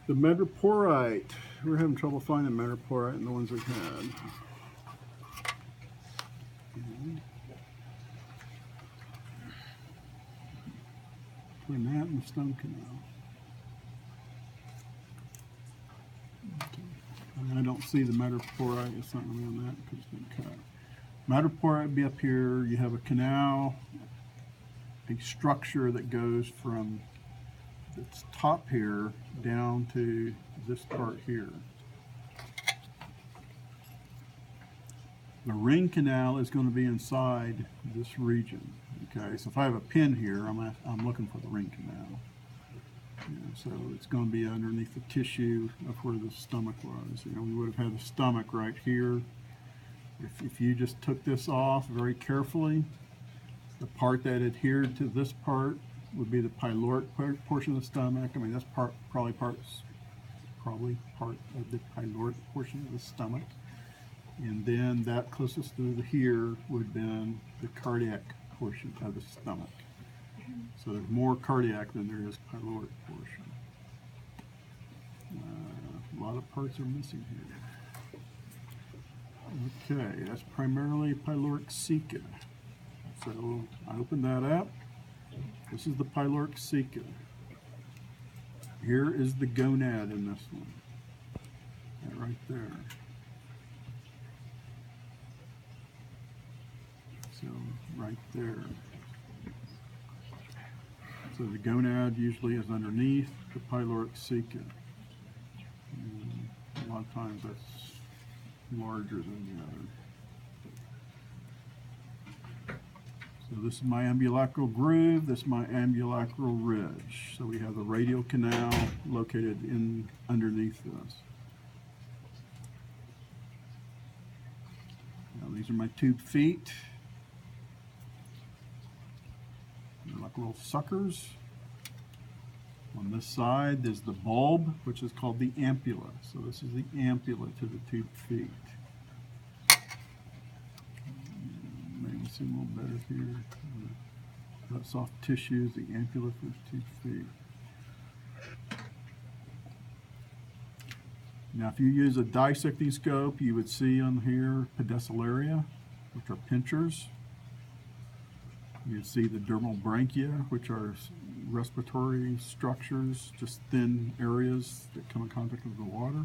The madreporite. We're having trouble finding madreporite in the ones we've had. Between that and the stone canal. Okay. And I don't see the madreporite. It's not really on that because it's been cut. Madreporite would be up here. You have a canal, a structure that goes from its top here down to this part here. The ring canal is going to be inside this region. Okay, so if I have a pin here, I'm looking for the ring canal. Yeah, so it's going to be underneath the tissue of where the stomach was. You know, we would have had the stomach right here. If you just took this off very carefully, the part that adhered to this part would be the pyloric portion of the stomach. I mean, that's probably part of the pyloric portion of the stomach. And then that closest to here would have been the cardiac portion of the stomach. So there's more cardiac than there is pyloric portion. A lot of parts are missing here. Okay, that's primarily pyloric ceca. So I open that up. This is the pyloric ceca. Here is the gonad in this one. That right there. So right there. So the gonad usually is underneath the pyloric ceca. And a lot of times that's larger than the other. So this is my ambulacral groove, this is my ambulacral ridge. So we have the radial canal located in underneath this. Now these are my tube feet. They're like little suckers. On this side there's the bulb, which is called the ampulla. So this is the ampulla to the tube feet. Maybe see a little better here. That soft tissue is the ampulla for the tube feet. Now if you use a dissecting scope, you would see on here peduncularia, which are pinchers. You see the dermal branchia, which are respiratory structures, just thin areas that come in contact with the water.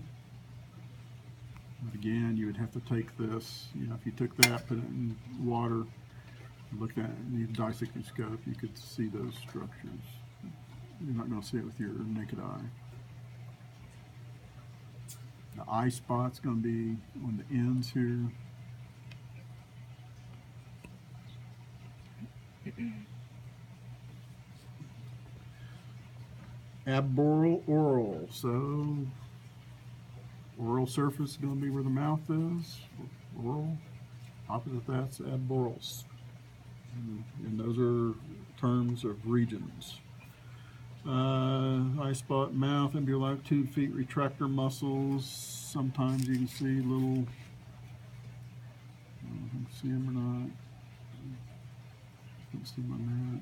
But again, you would have to take this, you know, if you took that, put it in water, looked at it, and you dissecting scope, you could see those structures. You're not going to see it with your naked eye. The eye spot's going to be on the ends here. Abboral oral. So oral surface is going to be where the mouth is. Oral. Opposite that's abborals. And those are terms of regions. Eye spot, mouth, ambulacral tube feet, retractor muscles. Sometimes you can see little. I don't know if you can see them or not. Can't see my mat.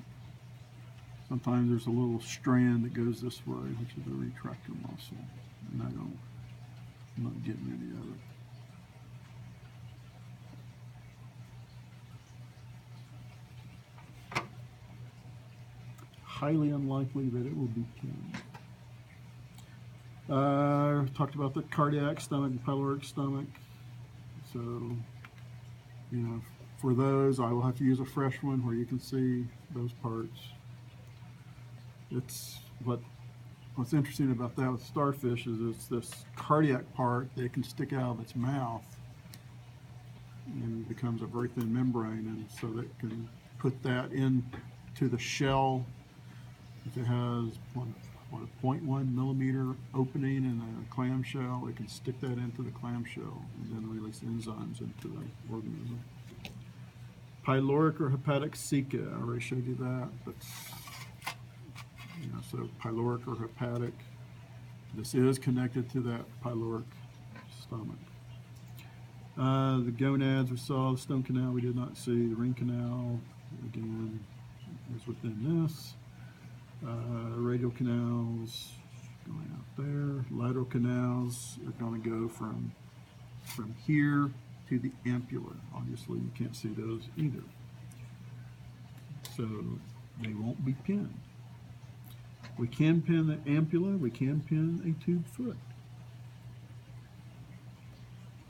Sometimes there's a little strand that goes this way, which is a retractor muscle, and I'm not getting any of it. Highly unlikely that it will be pinned. Talked about the cardiac stomach and pyloric stomach. So, you know, for those, I will have to use a fresh one where you can see those parts. It's what's interesting about that with starfish is it's this cardiac part that can stick out of its mouth and becomes a very thin membrane, and so that can put that into the shell. If it has a 0.1 millimeter opening in a clamshell, it can stick that into the clamshell and then release enzymes into the organism. Pyloric or hepatic ceca, I already showed you that. So pyloric or hepatic, this is connected to that pyloric stomach. The gonads we saw, the stone canal we did not see, the ring canal again is within this. Radial canals going out there. lateral canals are going to go from here to the ampulla. Obviously, you can't see those either. So they won't be pinned. We can pin the ampulla, we can pin a tube foot.